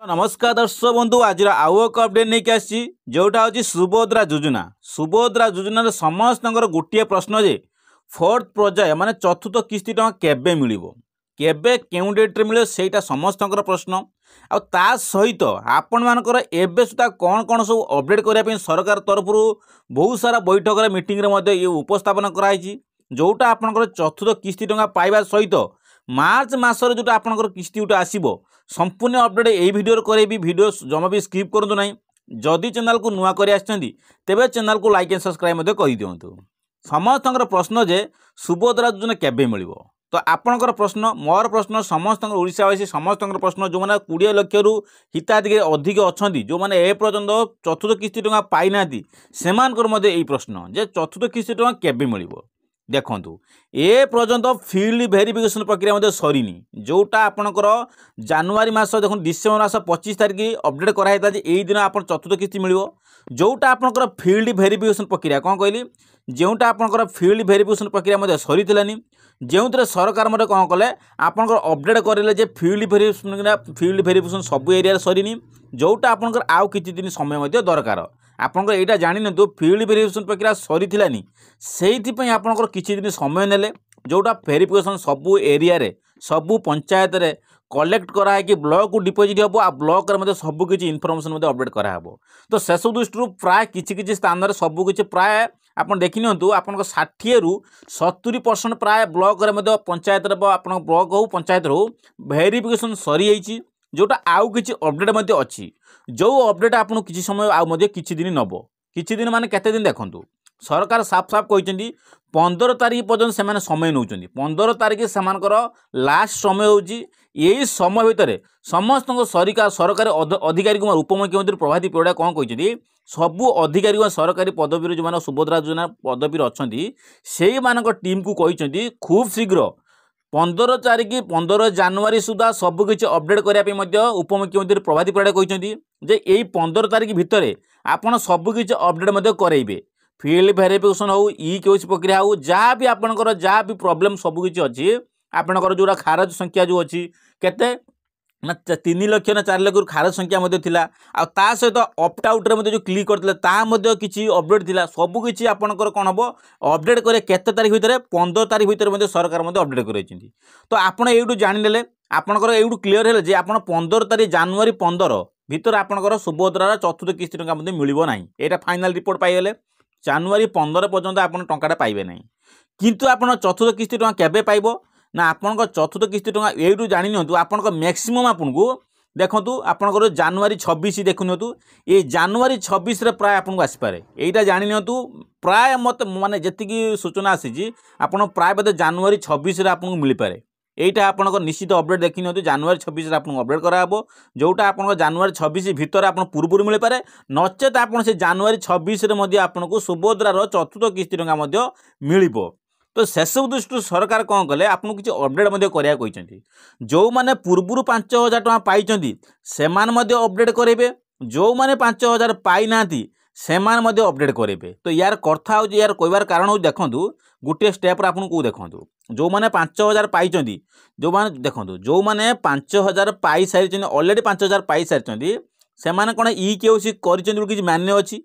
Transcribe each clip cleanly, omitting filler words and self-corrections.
नमस्कार दर्शक बंधु आज आउ एक अपडेट नहीं आसी जोटा हूँ सुभद्रा योजना समस्त गोटे प्रश्न जे फोर्थ पर्याय माने चतुर्थ किस्ती टଙ୍କା केबे मिलिबो केबे केउ डेट रे मिले सेटा समस्त प्रश्न आ ता सहित आपण मानकर एबे सुधा कौन कौन सब अपडेट करने सरकार तरफ बहुत सारा बैठक मीटिंग रे मध्य ये उपस्थापन कराई जोटा आपनकर चतुर्थ किस्ती टଙ୍କା पाइबा सहित मार्च मासर जोटा आपनकर किस्ती उठा आसीबो संपूर्ण अपडेट यही भिडियो करेबी भिडियो जमा भी स्किप करूँ ना जदि चैनल को नुआ कर तेबे चैनल को लाइक एंड सब्सक्राइब कर दिंतु समस्त प्रश्न जे सुभद्रा योजना केबे मिलिबो तो आपणकर प्रश्न मोर प्रश्न समस्त ओडिशावासी समस्त प्रश्न जो मैंने 20 लाख रु हिताधिकारी अधिक अच्छा जो मैंने ए पर्यंत चतुर्थ किस्ती टଙ୍କା पाई ना से प्रश्न जे चतुर्थ किस्ती टଙ୍କା केबे मिलिबो देखु ए पर्यंत फील्ड वेरिफिकेशन प्रक्रिया सरीनी जोटा आपणकर जनवरी मास देखो डिसेम्बर मास 25 तारिख अपडेट कराइता यही दिन आप चतुर्थ किस्ती मिल जोटा आपणकर फील्ड वेरिफिकेशन प्रक्रिया कौन कहली जोटा आपणकर फील्ड वेरिफिकेशन प्रक्रिया सरी जो सरकार मत कौन कले आपंकर अपडेट करें फील्ड वेरिफिकेशन सब एरिया सरीनी जोटा आपंकर आउ किछि दिन समय दरकार आपंकर एटा जानि नतु फील्ड वेरिफिकेशन प्रक्रिया सरीथिलानी सेइथिपई आपंकर किछि दिन समय नेले जोटा वेरिफिकेशन सबु एरिया रे सबु पंचायत रे कलेक्ट करा कि ब्लॉक को डिपोजिट हम आ ब्लॉक रे सबु किछि इनफॉरमेशन अपडेट करा हबो तो शेष दृष्टि प्राय किछि स्थान रे सबु किछि प्राय आपन देखि नियंतु आपन 60 रु 70% प्राय ब्लॉक रे पंचायत रे आपन ब्लॉक हो पंचायत रो वेरिफिकेशन सरी जाइछि जोटा आउ किछि अपडेट अच्छी जो अपडेट आपन किछि समय आउ किछि दिन नबो किछि दिन माने केते दिन देखंतु सरकार साफ साफ कहते 15 तारिख पर्यटन से समय नौ 15 तारिख से लास्ट समय होची यही समय भितर समस्त सरकारी अधिकारी उपमुख्यमंत्री प्रभाती परिड़ा कौन कहते सबू अधिकारी सरकारी पदवी जो सुभद्रा योजना पदवी अच्छा से टीम को कहते खूब शीघ्र 15 जनवरी सुधा सबकि अपडेट करने उपमुख्यमंत्री प्रभाती परिड़ा कहते यही 15 तारिख भितर आपड़ सबकि अपडेट करेंगे फील्ड वेरिफिकेशन हो केवाईसी प्रक्रिया हो जहाँ भी आपंकर जहाँ भी प्रोब्लेम सबकि अच्छी आपंकर जो खारज संख्या जो अच्छी केते 3 लाख ना 4 लाख खारज संख्या आ सहित ऑप्ट आउट रे जो क्लिक करते किसी अपडेट थिला सबकि आपंकर कौन हम अपडेट करे केते तारिख भितर 15 तारिख भितर सरकार अपडेट कर तो आपड़ ये जाने आपंकर ये क्लीयर है आप 15 तारिख जनवरी 15 भितर आपंकर सुभद्रार चतुर्थ किस्ती टଙ୍କା मिलिबो नाही एटा फाइनल रिपोर्ट पाइले जनवरी 15 पर्यंत आप टंकाटा पाइबे नहीं किंतु आप चतुर्थ किस्ती टଙ୍କା केबे पाइबो ना आपन चतुर्थ किस्ती टଙ୍କା यू जानी नियंतु आपन मैक्सिमम आपन को देखु आपंकर जनवरी 26 देखु ये जनवरी 26 रे प्राय आपन को आसपारे यहीटा जानी नियंतु प्राय मत माने जति सूचना आसी आपन प्राय बोधे जनवरी 26 रे आपन को मिल पारे यहीटा आपंकर निश्चित अपडेट देखी नियंतु जनवरी 26 आपको अपडेट कराबो जोटा आपन जनवरी 26 भितर आप पूर्व मिल पारे नचेत आप जनवरी 26 रे आपको सुभद्रार चतुर्थ किस्ती टଙ୍କା मिलिबो तो शेष दृष्टि सरकार कौन कले आपको किसी अपडेट कराया जो मैंने पूर्व 5000 टଙ୍କା पाई से अपडेट करेंगे जो मैंने 5000 पाई ना से अपडेट करेंगे तो यार कथा हो यार कहबार कारण हो देखूँ गोटे स्टेप आपको देखूँ जो मैंने 5000 पाई जो मैंने देखो जो मैंने 5000 पाई सारी अलरेडी 5000 पाई सारी से कौन केवाईसी कर मान्य अच्छी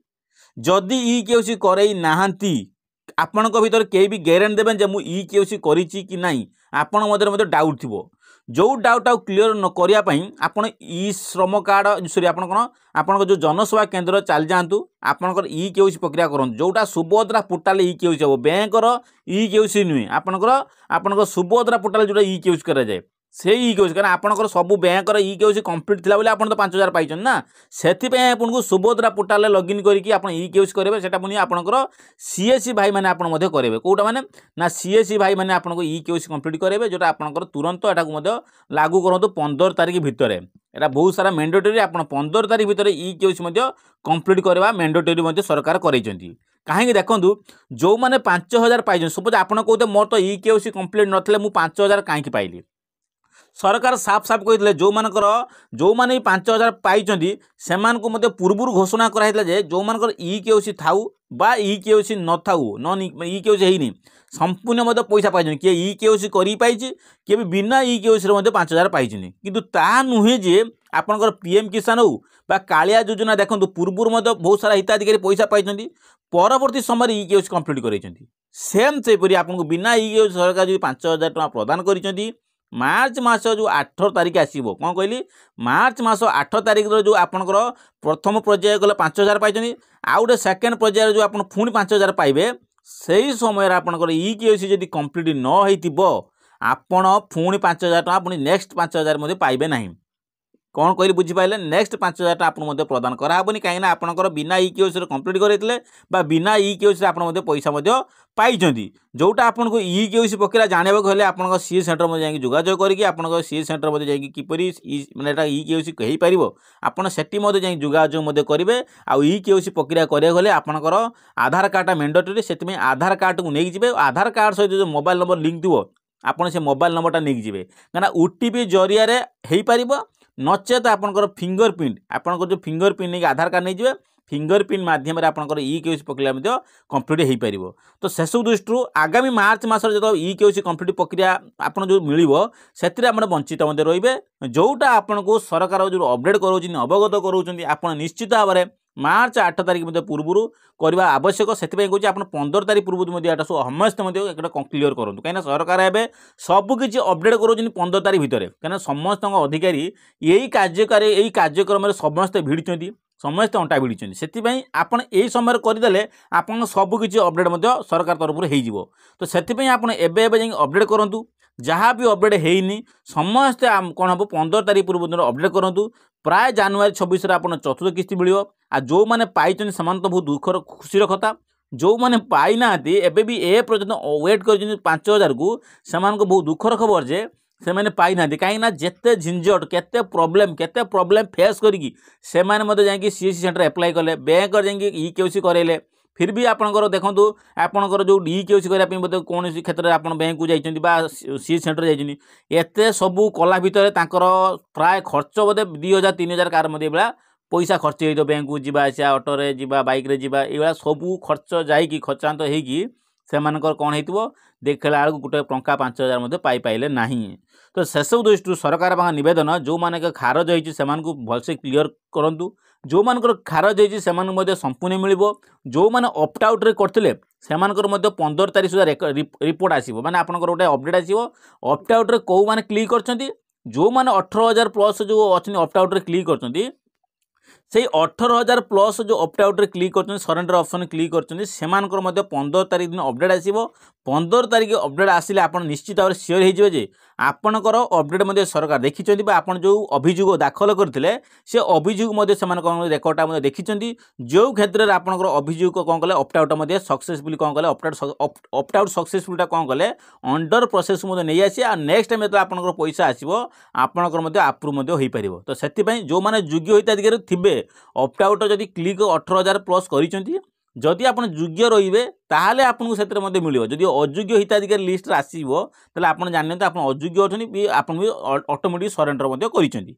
जदि केवाईसी करई नाहांती आपण भीतर कई भी ग्यारंटी देवें जे मुझे केवाईसी करी कि नहीं आपण मध्य डाउट थी जो डाउट आउ क्लीयर न करने आपण ई श्रम कार्ड सॉरी आप कौन आपन जो जनसेवा केन्द्र चल जातु आपंकर केवाईसी प्रक्रिया करूँ जोटा सुभद्रा पोर्टाल केवाईसी हम बैंकर केवाईसी नुहे आपंकर सुभद्रा पोर्टाल जो केवाईसी कराए से केवाईसी कारण आपंकर सब बैंकर केवाईसी कंप्लीट थिला बोले आपन तो 5000 पाई ना से आपको सुभद्रा पोर्टाल लॉगिन करके केवाईसी करेंगे सेटा पुणी आपंकर सीएससी भाई मैंने आपड़ करेंगे कौटा मैंने ना सीएससी भाई मैंने आपको केवाईसी कंप्लीट करेंगे जोटा आपंकर तुरंत एटा लागू करूँ 15 तारिख भितर एटा बहुत सारा मैंडेटरी आप 15 तारिख भितर केवाईसी कंप्लीट करवा मैंडेटरी सरकार करेंगे कहीं देखूँ जो मैंने 5000 पाई सपोज आप कहते मोर तो केवाईसी कंप्लीट नथिले मु 5000 कहीं पाइली सरकार साफ साफ कहते जो मानकर जो मैंने 5000 पाई से पूर्व घोषणा कराई जो मानकर केवाईसी थाऊ बा केवाईसी न थाऊ नन केवाईसी हैनी संपूर्ण पैसा पाई किए केवाईसी कर पाई किए भी बिना केवाईसी 5000 पाई किंतु ता नुहे जे आपणकर पीएम किसान हो बा कालिया योजना देखो पूर्व बहुत सारा हिताधिकारी पैसा पाई परवर्ती समय ई केओसी कंप्लीट कर सेम सेपरी आपको बिना ई केओसी सरकार जो 5,000 टଙ୍କା प्रदान कर मार्च मास जो 8 तारिख आसो कौन कहली मार्च मास 8 तारिख जो आपंकर प्रथम पर्याय गले 5,000 पाई आउ गए सेकेंड पर्याय जो आप पुणी 5,000 पाइबे से समय आपंकर ई केओसी जब कंप्लीट न हो आपण पुणी 5,000 टଙ୍କା पुणी नेक्स्ट 5,000 पाइबे ना कौन कहली बुझीपारे नेक्स्ट 5,000 टଙ୍କା आपको प्रदान कराबनी कहीं आपंकर बिना ई केओसी कंप्लीट करते बिना ई केओसी आप पैसा पाई जोटा आपको ई केओसी प्रक्रिया जानवाक हेल्ले आप सी सेंटर में जाकि जोगाजोग करके आप सी सेंटर में जाकि किपरि मानने ई केओसी हो पार आपड़ से जोगाजोग करेंगे आउ ई केओसी प्रक्रिया कराया गले आपंकर आधार कार्डटा मैंडेटरी से आधार कार्ड को नहीं जाए आधार कार्ड सहित जो मोबाइल नंबर लिंक थो आपड़ से मोबाइल नंबरटा नहीं जाए कहीं ओटीपी जरिया हो पार नचेत आपंकर फिंगरप्रिंट आपंकर जो फिंगरप्रिंट नहीं आधार कार्ड नहीं जाए फिंगरप्रिंट माध्यम आपंकर ई केओसी प्रक्रिया कंप्लीट हो पार तो सेसब दृष्टि आगामी मार्च मास जो ई केओसी कंप्लीट प्रक्रिया आपन जो मिल से वंचित रे जोटा आपन को सरकार जो अपडेट कर अवगत कर आप निश्चित भाव में मार्च 8 तारिख पूर्व करवा आवश्यक से कहूँ आप 15 तारिख पूर्व समस्त क्लीयर करूँ कहीं सरकार एवं सबकि अपडेट कर 15 तारिख भितर कहीं समस्त अधिकारी यही कार्यक्रम समस्त भिड़ी समस्त अंटा भिड़ी से आप समय करदे आप सबकि अपडेट सरकार तरफ हो तो से अपडेट करूँ जहाँ भी अपडेट होनी समस्ते कौन हम 15 तारिख पूर्व अपडेट करूँ प्राय जनवरी 26 आप चतुर्थ किस्ती मिल आ जो मैंने पाई से तो बहुत दुखर खुशी कथा जो मैंने पाई ना एबे भी ए पर्यटन वेट कर 5,000 को से बहुत दुखर खबर जे से मैंने पाई ना कहीं जिते झिंझट केते प्रॉब्लम फेस करी से जाकि सीएससी सेंटर एप्लाई कले बैंक ई केओसी करेले फिर भी आपंकर देखूँ आपंकर जो ई केओसी करने कौन क्षेत्र में आप बैंक को जाइए सी सेंटर जाते सबू कला भितर प्राय खर्च बोधे 2,000-3,000 कार पैसा खर्च हो बैंक को जावासा ऑटोरे जा बाइक रे जा ये सबू खर्च जाकि खर्चांत हो कौन हो देखला बेलू गोटे टंका 5,000 पाइले ना तो सेसब दृष्टि सरकार नवेदन जो मैंने खारज हो भलसे क्लीयर करूँ जो मान खारज हो संपूर्ण मिल जो मैंने ऑप्ट आउट करते से 15 तारिख सुधा रिपोर्ट आसो मैंने आपंकर गोटे अपडेट आसो ऑप्ट आउट कौ मैंने क्लिक कर जो मैंने 18,000 प्लस जो अच्छे ऑप्ट आउट क्लिक कर से 18,000 प्लस जो ऑप्ट आउट क्लिक कर सरेंडर ऑप्शन क्लिक कर 15 तारिख दिन अपडेट आसो 15 तारिख अपडेट आसिले आप निश्चित भाव सियोर होजे आपणकर अपडेट सरकार देखी आप जो अभियोग दाखल करते से अभियोग से रेकर्डटा देखी जो क्षेत्र में आपंकर अभियोग कौन कले ऑप्ट आउट सक्सेसफुली कौन कले ऑप्ट आउट सक्सेसफुल कौन कले अंडर प्रोसेस नहीं आसी आ नेक्स्ट टाइम जो आपंकर पैसा आसो आपंकर आप्रुव हो पार तो से जो मैंने योग्य हिताधिकारी थे ऑप्ट आउट जदि क्लिक 18,000 प्लस कर जदि आप योग्य रे ताहले आपको से मिल जदि अयोग्य हिताधिकारी लिस्ट आसो आप जानते आप अयोग्य अच्छी आप ऑटोमेटिक सरेंडर कर